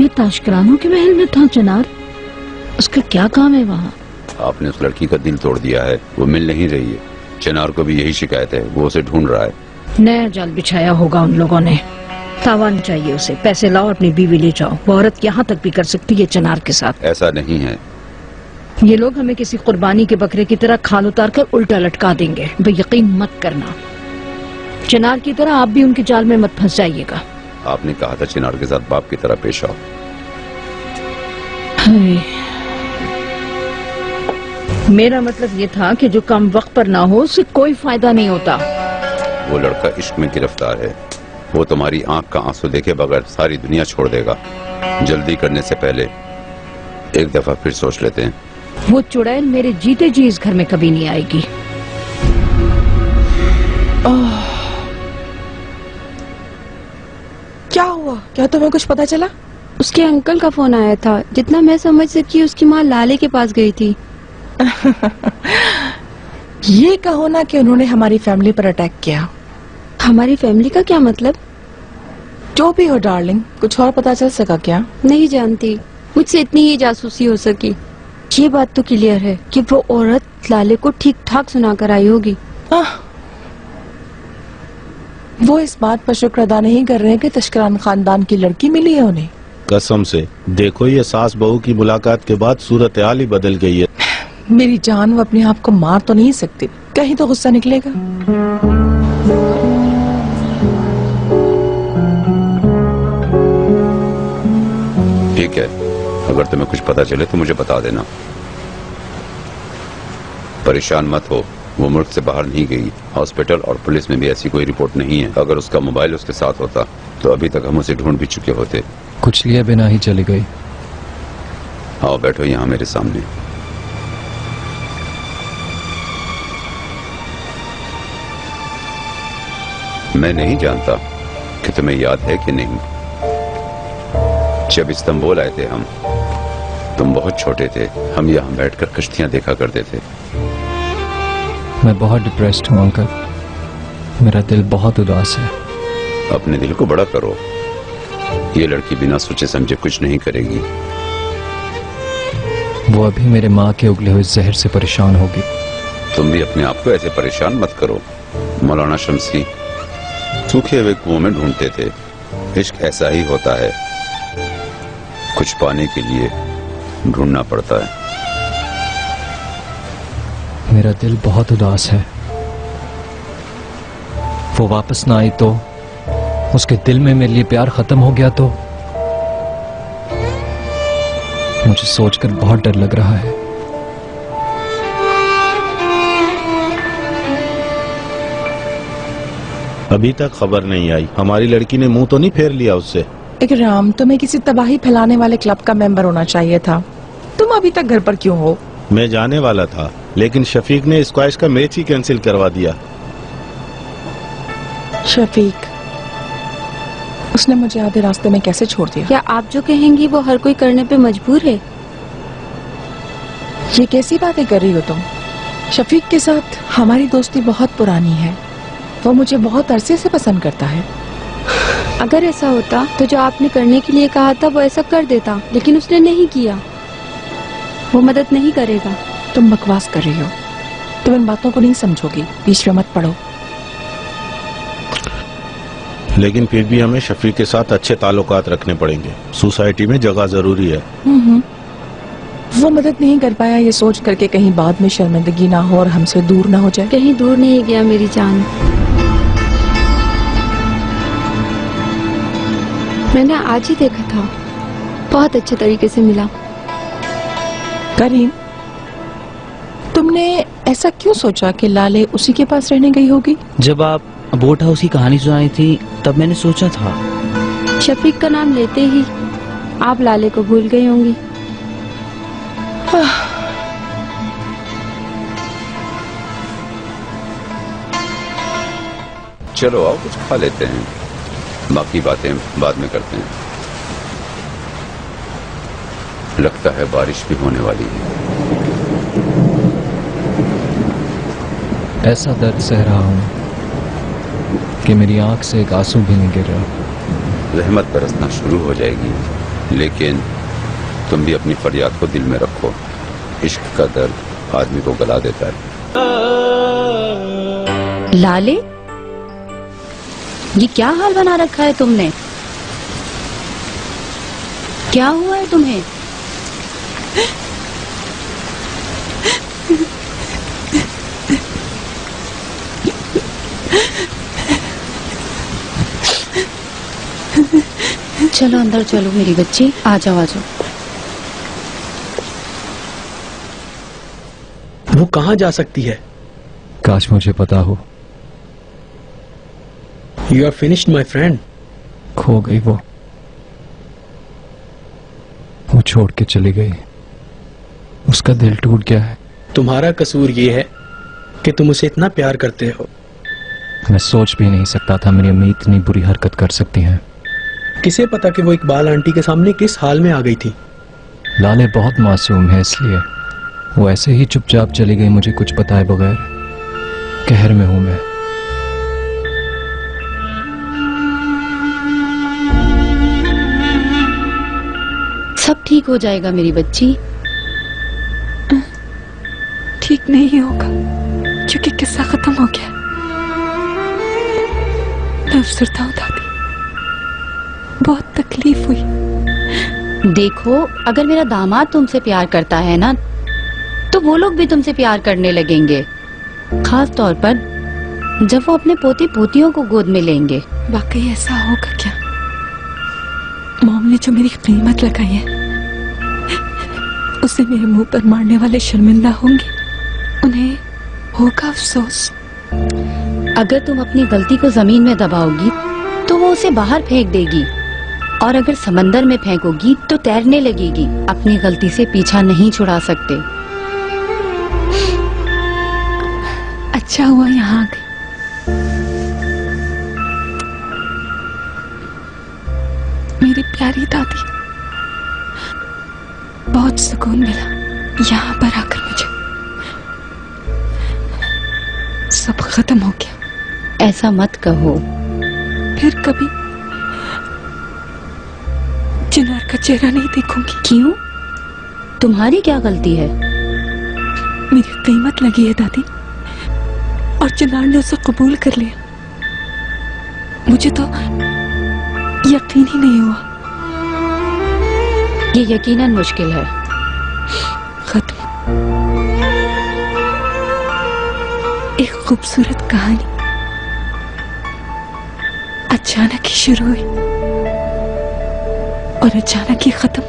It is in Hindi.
ये ताशकरानों के महल में था चिनार? उसका क्या काम है वहाँ? आपने उस लड़की का दिल तोड़ दिया है, वो मिल नहीं रही है। चिनार को भी यही शिकायत है, वो उसे ढूंढ रहा है। नया जाल बिछाया होगा उन लोगों ने। तावान चाहिए उसे, पैसे लाओ, अपनी बीवी ले जाओ। वो औरत यहाँ तक भी कर सकती है चिनार के साथ। ऐसा नहीं है। ये लोग हमें किसी कुर्बानी के बकरे की तरह खाल उतार कर उल्टा लटका देंगे। यकीन मत करना, चिनार की तरह आप भी उनके जाल में मत फंस जाइएगा। आपने कहा था चिनार के साथ बाप की तरह पेश आओ। मेरा मतलब ये था कि जो काम वक्त पर ना हो उससे कोई फायदा नहीं होता। वो लड़का इश्क में गिरफ्तार है। वो तुम्हारी आंख का आंसू देखे बगैर सारी दुनिया छोड़ देगा। जल्दी करने से पहले एक दफा फिर सोच लेते हैं। वो चुड़ैल मेरे जीते जी इस घर में कभी नहीं आएगी। क्या हुआ? क्या तुम्हें कुछ पता चला? उसके अंकल का फोन आया था। जितना मैं समझ सकी उसकी माँ लाले के पास गई थी। ये कहो ना कि उन्होंने हमारी फैमिली पर अटैक किया। हमारी फैमिली का क्या मतलब? जो भी हो डार्लिंग, कुछ और पता चल सका क्या? नहीं जानती, मुझसे इतनी ही जासूसी हो सकी। ये बात तो क्लियर है कि वो औरत लाले को ठीक ठाक सुना कर आई होगी। वो इस बात पर शुक्र अदा नहीं कर रहे हैं कि तशकरान खानदान की लड़की मिली है उन्हें। कसम से देखो, ये सास बहू की मुलाकात के बाद सूरत हाल ही बदल गई है। मेरी जान, वो अपने आप को मार तो नहीं सकती, कहीं तो गुस्सा निकलेगा। ठीक है, अगर तुम्हें कुछ पता चले तो मुझे बता देना। परेशान मत हो, वो मुल्क से बाहर नहीं गई। हॉस्पिटल और पुलिस में भी ऐसी कोई रिपोर्ट नहीं है। अगर उसका मोबाइल उसके साथ होता तो अभी तक हम उसे ढूंढ भी चुके होते। कुछ लिए बिना ही चली गई। आओ बैठो यहाँ मेरे सामने। मैं नहीं जानता कि तुम्हें याद है कि नहीं, जब इस्तांबुल आए थे हम, तुम बहुत छोटे थे। हम यहाँ बैठकर कश्तियां देखा करते थे। मैं बहुत डिप्रेस्ड हूँ अंकल, मेरा दिल बहुत उदास है। अपने दिल को बड़ा करो। ये लड़की बिना सोचे समझे कुछ नहीं करेगी। वो अभी मेरे माँ के उगले हुए जहर से परेशान होगी। तुम भी अपने आप को ऐसे परेशान मत करो। मौलाना शम्सी सूखे हुए कुओं में ढूंढते थे। इश्क ऐसा ही होता है, कुछ पाने के लिए ढूंढना पड़ता है। मेरा दिल बहुत उदास है। वो वापस ना आई तो, उसके दिल में मेरे लिए प्यार खत्म हो गया तो, मुझे सोचकर बहुत डर लग रहा है। अभी तक खबर नहीं आई। हमारी लड़की ने मुंह तो नहीं फेर लिया उससे? इकराम, तुम्हें किसी तबाही फैलाने वाले क्लब का मेंबर होना चाहिए था। तुम अभी तक घर पर क्यों हो? मैं जाने वाला था, लेकिन शफीक ने स्क्वैश का मैच ही कैंसिल करवा दिया। शफीक, उसने मुझे आधे रास्ते में कैसे छोड़ दिया? क्या आप जो कहेंगी वो हर कोई करने पे मजबूर है? ये कैसी बातें कर रही हो तुम? शफीक के साथ हमारी दोस्ती बहुत पुरानी है। वो मुझे बहुत अरसे से पसंद करता है। अगर ऐसा होता तो जो आपने करने के लिए कहा था वो ऐसा कर देता, लेकिन उसने नहीं किया। वो मदद नहीं करेगा। तुम बकवास कर रही हो। तुम इन बातों को नहीं समझोगी, बीच में मत पड़ो। लेकिन फिर भी हमें शफीक के साथ अच्छे ताल्लुकात रखने पड़ेंगे। सोसाइटी में जगह जरूरी है। वो मदद नहीं कर पाया ये सोच करके कहीं बाद में शर्मिंदगी ना हो और हमसे दूर ना हो जाए। कहीं दूर नहीं गया मेरी जान। मैंने आज ही देखा था, बहुत अच्छे तरीके से मिला। करीम, तुमने ऐसा क्यों सोचा कि लाले उसी के पास रहने गई होगी? जब आप बोट हाउस की कहानी सुनाई थी तब मैंने सोचा था। शफीक का नाम लेते ही आप लाले को भूल गई होंगी। चलो आओ कुछ खा लेते हैं, बाकी बातें बाद में करते हैं। लगता है बारिश भी होने वाली है। ऐसा दर्द सह रहा हूं कि मेरी आंख से एक आंसू भी नहीं गिर रहा। रहमत बरसना शुरू हो जाएगी। लेकिन तुम भी अपनी फरियाद को दिल में रखो। इश्क का दर्द आदमी को गला देता है। लाले, ये क्या हाल बना रखा है तुमने? क्या हुआ है तुम्हें? चलो अंदर चलो मेरी बच्ची, आ जाओ आ जाओ। वो कहाँ जा सकती है? काश मुझे पता हो। You are finished my friend. खो गई वो छोड़ के चली गई। उसका दिल टूट गया है। तुम्हारा कसूर ये है कि तुम उसे इतना प्यार करते हो। मैं सोच भी नहीं सकता था मेरी अम्मी इतनी बुरी हरकत कर सकती हैं। किसे पता कि वो इकबाल आंटी के सामने किस हाल में आ गई थी। लाले बहुत मासूम है, इसलिए वो ऐसे ही चुपचाप चली गई मुझे कुछ बताए बगैर। कहर में हूं मैं। सब ठीक हो जाएगा मेरी बच्ची। ठीक नहीं होगा क्योंकि किस्सा खत्म हो गया। मैं अफसरदा हूं दादी, बहुत तकलीफ हुई। देखो, अगर मेरा दामाद तुमसे प्यार करता है ना, तो वो लोग भी तुमसे प्यार करने लगेंगे, खास तौर पर जब वो अपने पोती पोतियों को गोद में लेंगे। वाकई ऐसा होगा क्या? मॉम ने जो मेरी कीमत लगाई है उसे मेरे मुंह पर मारने वाले शर्मिंदा होंगे। उन्हें होगा अफसोस। अगर तुम अपनी गलती को जमीन में दबाओगी तो वो उसे बाहर फेंक देगी, और अगर समंदर में फेंकोगी तो तैरने लगेगी। अपनी गलती से पीछा नहीं छुड़ा सकते। अच्छा हुआ यहाँ आ गई। मेरी प्यारी दादी, बहुत सुकून मिला यहाँ पर आकर मुझे। सब खत्म हो गया। ऐसा मत कहो। फिर कभी चिनार का चेहरा नहीं देखूंगी। क्यों? तुम्हारी क्या गलती है? मेरी कीमत लगी है दादी, और चिनार ने उसे कबूल कर लिया। मुझे तो यकीन ही नहीं हुआ। ये यकीनन मुश्किल है। खत्म। एक खूबसूरत कहानी अचानक ही शुरू हुई और अचानक ही खत्म।